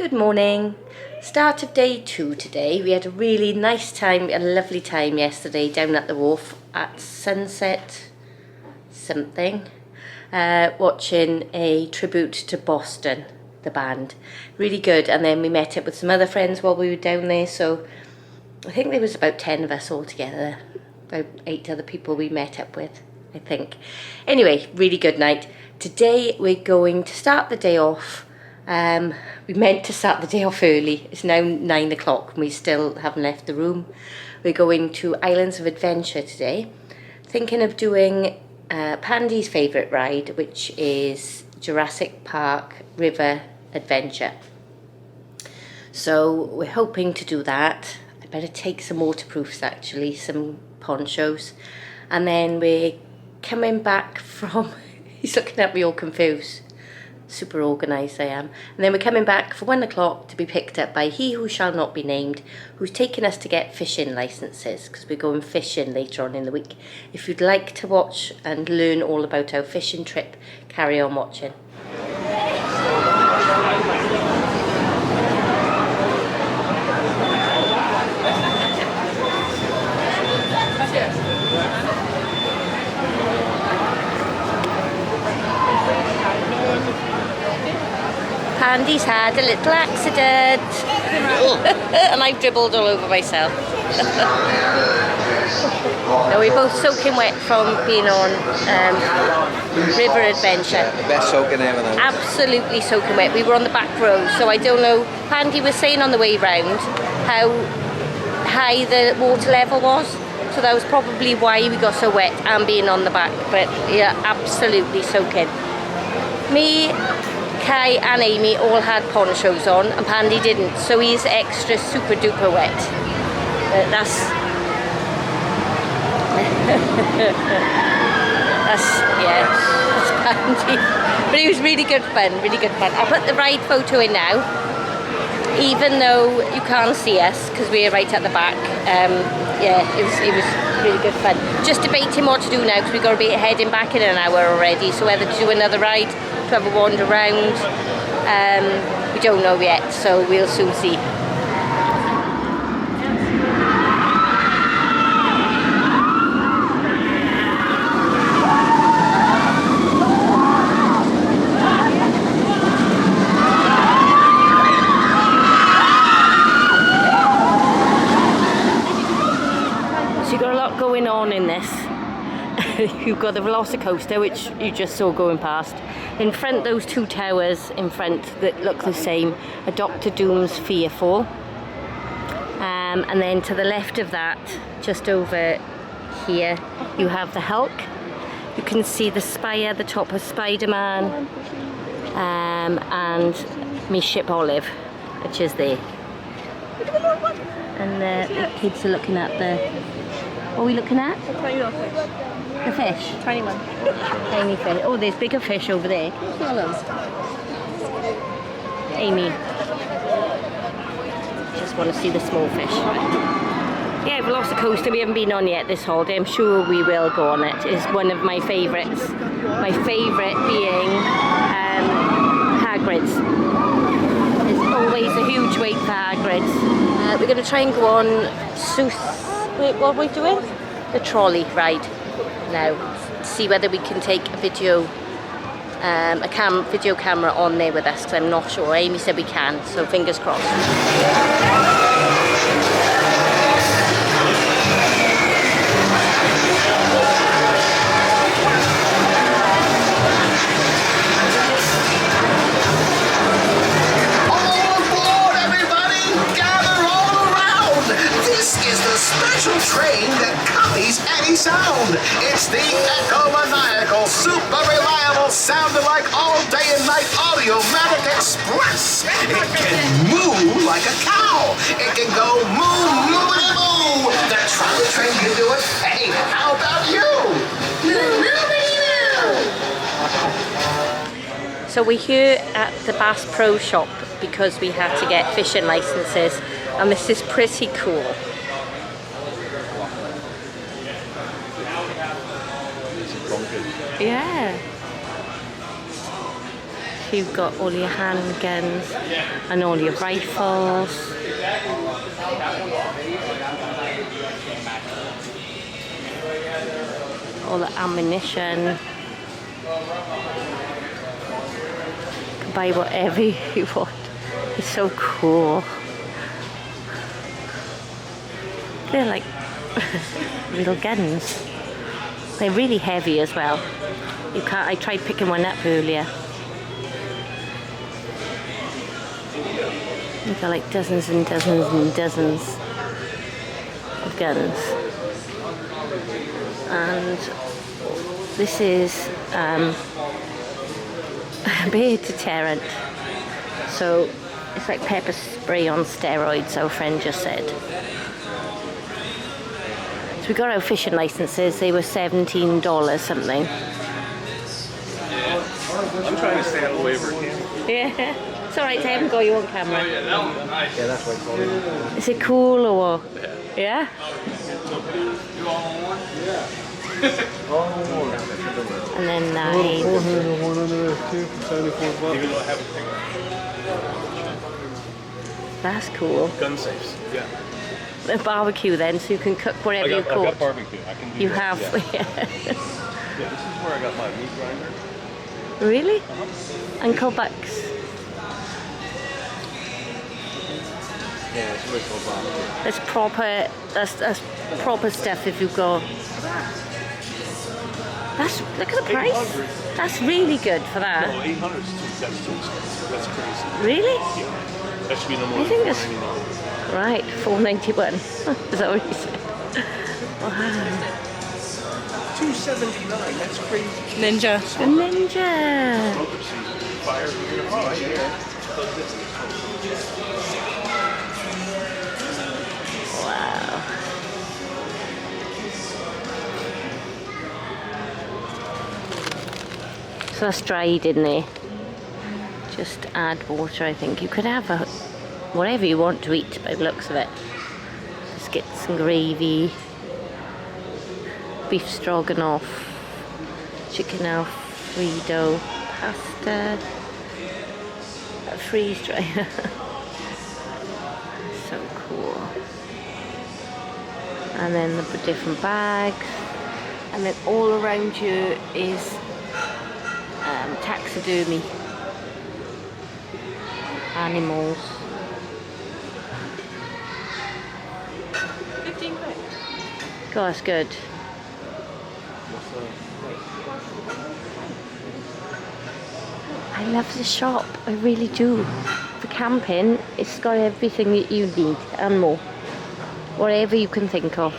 Good morning. Start of day 2 today. We had a really nice time, a lovely time yesterday down at the wharf at sunset something, watching a tribute to Boston, the band. Really good. And then we met up with some other friends while we were down there, so I think there was about 10 of us all together, about 8 other people we met up with, I think. Anyway, really good night. Today we're going to start the day off. We meant to start the day off early. It's now 9 o'clock and we still haven't left the room. We're going to Islands of Adventure today. Thinking of doing Pandy's favourite ride, which is Jurassic Park River Adventure. So we're hoping to do that. I better take some waterproofs actually, some ponchos. And then we're coming back from, he's looking at me all confused. Super organised I am. And then we're coming back for 1 o'clock to be picked up by he who shall not be named, who's taking us to get fishing licences, because we're going fishing later on in the week. If you'd like to watch and learn all about our fishing trip, carry on watching. Pandy's had a little accident and I've dribbled all over myself. No, we're both soaking wet from being on River Adventure. The best soaking ever though. Absolutely soaking wet. We were on the back row, so I don't know. Pandy was saying on the way round how high the water level was, so that was probably why we got so wet and being on the back. But yeah, absolutely soaking. Me, Kai and Amy all had ponchos on and Pandy didn't, so he's extra super duper wet. That's Pandy. But it was really good fun, really good fun. I'll put the ride photo in now, even though you can't see us because we're right at the back. Yeah, it was really good fun. Just debating what to do now because we've got to be heading back in an hour already, so whether to do another ride, to have a wander around, we don't know yet, so we'll soon see. So you've got a lot going on in this. You've got the Velocicoaster, which you just saw going past. In front, those 2 towers in front that look the same are Dr. Doom's Fearful. And then to the left of that, just over here, you have the Hulk. You can see the spire, the top of Spider-Man, and me ship Olive, which is there. And the kids are looking at the... What are we looking at? A tiny little fish. The fish? Tiny one. Tiny fish. Oh, there's bigger fish over there. Amy. Just want to see the small fish. Yeah, Velocicoaster we haven't been on yet this holiday. I'm sure we will go on it. It's one of my favourites. My favourite being Hagrid's. There's always a huge wait for Hagrid's. We're going to try and go on Seuss. Wait, what are we doing? The trolley ride now. See whether we can take a video, video camera on there with us, because I'm not sure. Amy said we can, so fingers crossed. Special train that copies any sound. It's the echo-maniacal, super reliable, sounding like all day and night Audiomatic Express. It can moo like a cow. It can go moo, moo, moo. The trolley train can do it. Hey, how about you? Moo, moo, moo. So we're here at the Bass Pro Shop because we had to get fishing licenses, and this is pretty cool. Yeah. you've got all your handguns and all your rifles. All the ammunition. You can buy whatever you want. It's so cool. They're like real guns. They're really heavy as well. You can't. I tried picking one up earlier. You've got like dozens and dozens and dozens of guns. And this is beer deterrent. So it's like pepper spray on steroids, our friend just said. So we got our fishing licenses. They were $17 something. I'm trying to stay out of the way of her camera. Yeah, it's alright, I haven't got your own camera. Yeah, that's what I called it. Is it cool or what? Yeah? You all on one? Yeah. Oh, And then 9. 401 under there too for $74. even though I have a thing. That's cool. Gun safes. Yeah. A barbecue then, so you can cook whatever you I've caught. got barbecue. I can do You that. have, Yeah. yeah. Yeah, this is where I got my meat grinder. Really? Uncle Bucks. Yeah, it's really cool barbecue. That's proper. That's proper stuff. If you go. That's look at the price. 800. That's really good for that. No, 800 is that's too expensive. That's crazy. Really? Yeah. That should be no more I than think it's $4.99. right. $4.91. Is that what you said? Wow. $2.79. That's crazy. Ninja. The Ninja. Smoker season. Fire. Oh, right here. Wow. So that's dried in there. Just add water, I think. You could have whatever you want to eat by the looks of it. Biscuits and gravy, beef stroganoff, chicken alfredo, pasta, a freeze dryer. So cool. And then the different bags, and then all around you is taxidermy animals. 15 quid. God, that's good. I love the shop, I really do. For camping, it's got everything that you need and more. Whatever you can think of.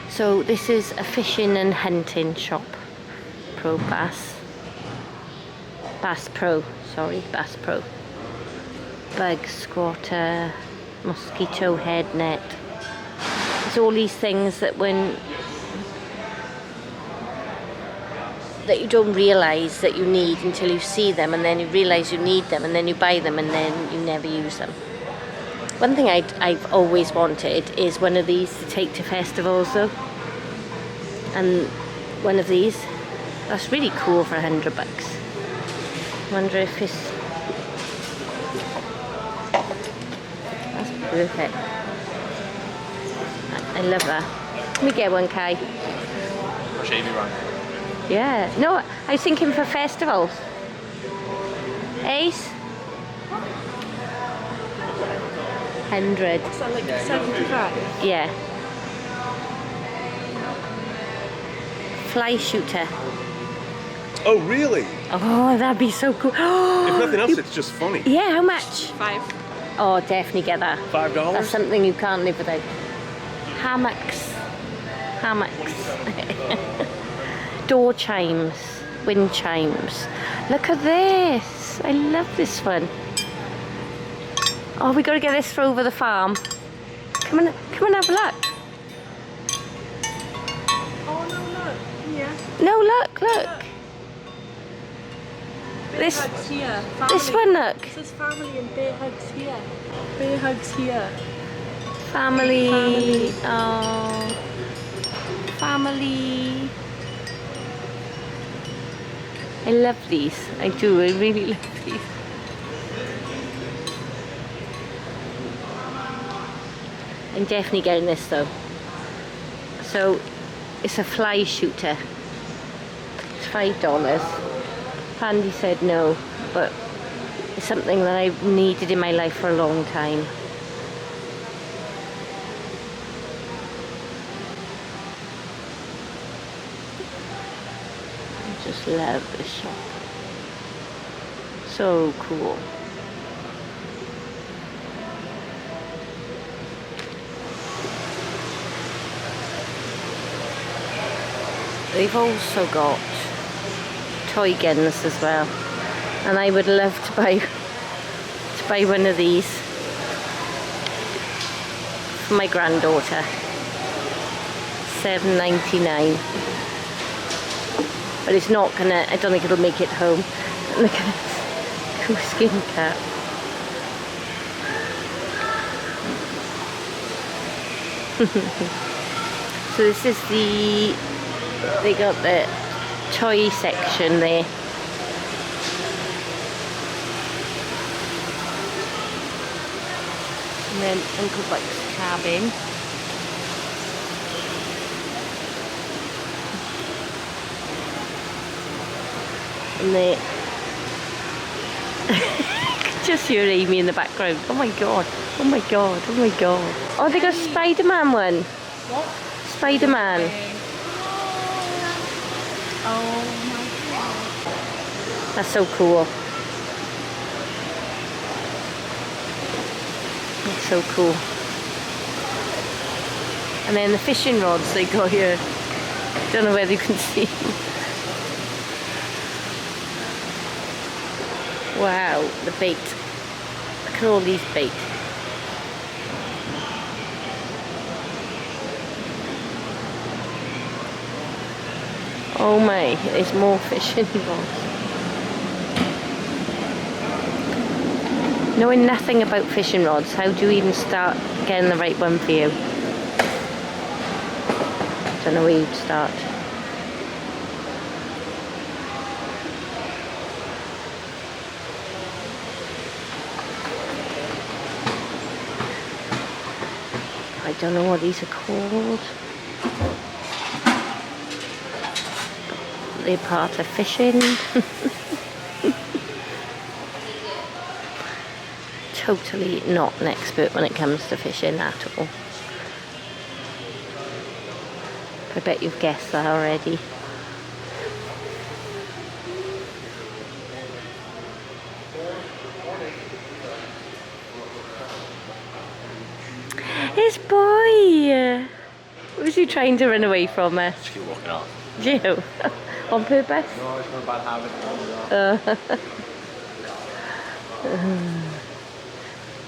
So this is a fishing and hunting shop. Pro Bass. Bass Pro, sorry, Bass Pro. Bug squatter, mosquito head net. It's all these things that that you don't realise that you need until you see them, and then you realise you need them, and then you buy them, and then you never use them. One thing I've always wanted is one of these to take to festivals though. And one of these, that's really cool for $100. Wonder if it's... That's perfect. I love that. Let me get one, Kai. Or Shavy Run. Yeah. No, I was thinking for festivals. Ace? 100. Is that like 75? Yeah. Fly shooter. Oh, really? Oh, that'd be so cool. If nothing else, it's just funny. Yeah, how much? 5. Oh, definitely get that. $5? That's something you can't live without. Hammocks. Hammocks. Door chimes. Wind chimes. Look at this. I love this one. Oh, we got to get this for over the farm. Come on have a look. Oh no, look. Yeah. No, look. Bear hugs here. Family. This one, look. This is family and bear hugs here. Bear hugs here. Family. Oh. Family. I love these. I do. I really love these. I'm definitely getting this though. So it's a fly shooter. It's $5. Andy said no, but it's something that I've needed in my life for a long time. I just love this shop. So cool. They've also got toy guns as well, and I would love to buy one of these for my granddaughter. $7.99, but it's not gonna. I don't think it'll make it home. Look at this cool skin cap. So this is they got the toy section there. And then Uncle Buck's cabin. And they just hear Amy in the background. Oh my god, oh my god, oh my god. Oh, they got Spider-Man one. What? Spider-Man. Oh my god. That's so cool. That's so cool. And then the fishing rods they got here. Don't know whether you can see. Wow, the bait. Look at all these bait. Oh my, there's more fishing rods. Knowing nothing about fishing rods, how do you even start getting the right one for you? Don't know where you'd start. I don't know what these are called. They're part of fishing. Totally not an expert when it comes to fishing at all. I bet you've guessed that already. It's boy! Was he trying to run away from us? Just keep walking off. You? On purpose? No, it's not a bad habit.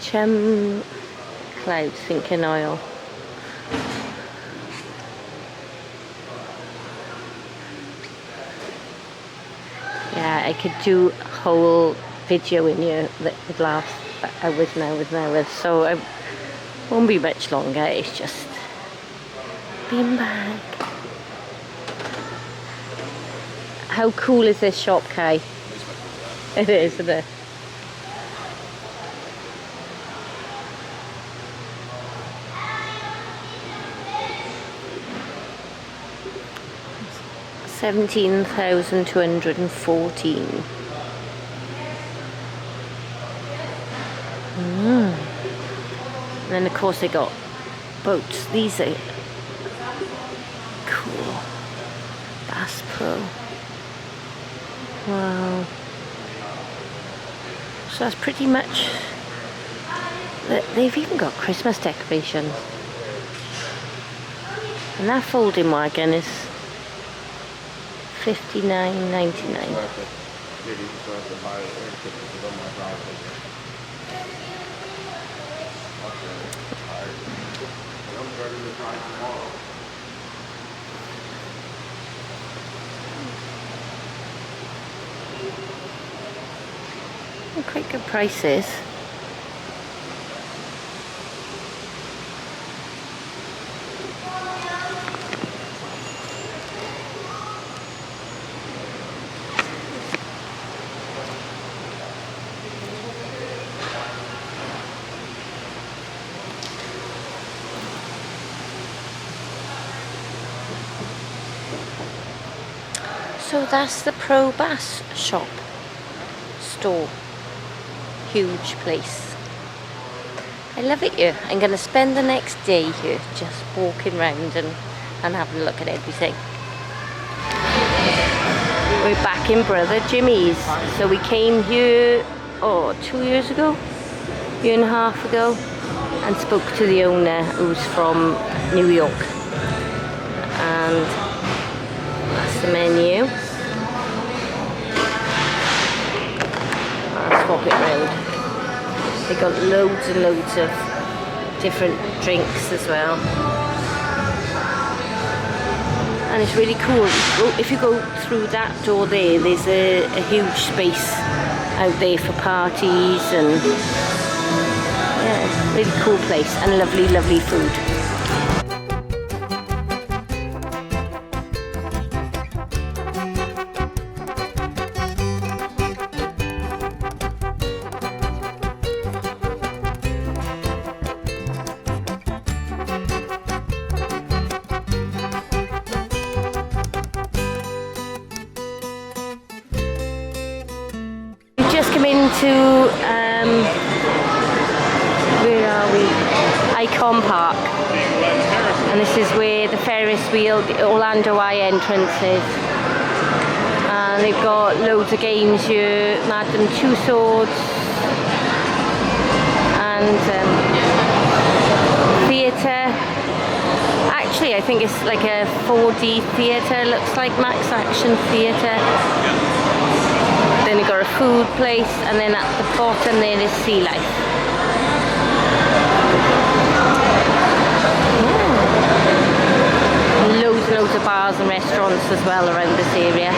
Chum clouds thinking oil. Yeah, I could do a whole video in here that would last hours and hours and hours, so I won't be much longer. It's just beanbag. How cool is this shop, Kai? It is, isn't it? $17,214. And then of course they got boats. These are cool. Bass Pro. Wow. So that's pretty much. They've even got Christmas decorations. And that folding wagon is $59.99. Quite good prices. So that's the Pro Bass shop. Store. Huge place. I love it here. I'm going to spend the next day here just walking around and having a look at everything. We're back in Brother Jimmy's. So we came here, 2 years ago, year and a half ago, and spoke to the owner who's from New York. And that's the menu. I'll swap it round. They got loads and loads of different drinks as well. And it's really cool. If you go through that door there's a huge space out there for parties, and yeah, really cool place and lovely, lovely food. Just come into where are we? Icon Park, and this is where the Ferris wheel, the Orlando Eye entrance is, and they've got loads of games here. Madame Tussauds and theatre. Actually, I think it's like a 4D theatre. Looks like Max Action Theatre. Then you've got a food place, and then at the bottom there is Sea Life. Yeah. Loads and loads of bars and restaurants as well around this area.